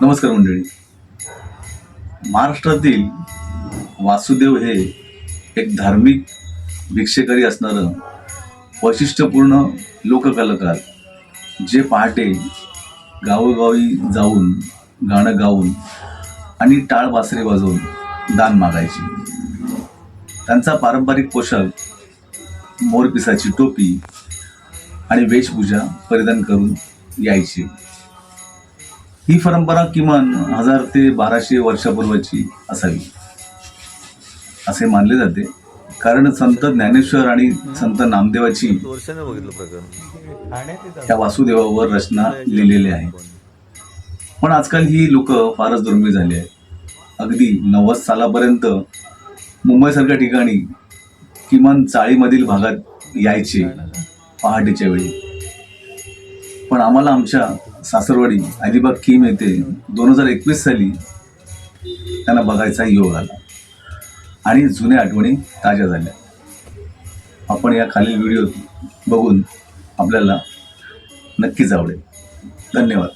नमस्कार मंडळी. महाराष्ट्रातील वासुदेव हे एक धार्मिक भिक्षेकरी असणारं वैशिष्ट्यपूर्ण लोककलाकार, जे पहाटे गावोगावी जाऊन गाणं गाऊन आणि टाळ बासरी वाजवून दान मागायचे. त्यांचा पारंपरिक पोशाख मोरपिसाची टोपी आणि वेशभूषा परिधान करून यायचे. ही परंपरा किमान 1000 ते 1200 वर्षापूर्वीची असावी असे मानले जाते, कारण संत ज्ञानेश्वर आणि संत नामदेवाची त्या वासुदेवावर रचना लिहिलेली आहे. पण आजकाल ही लोक फारच दुर्मिळ झाली आहेत. अगदी 90 सालापर्यंत मुंबईसारख्या ठिकाणी किमान चाळीमधील भागात यायचे पहाटेच्या वेळी. पण आम्हाला आमच्या सासरवाडी अलिबाग कीम येथे 2021 साली त्यांना बघायचा योग आला आणि जुन्या आठवणी ताज्या झाल्या. आपण या खालील व्हिडिओ बघून आपल्याला नक्कीच आवडेल. धन्यवाद.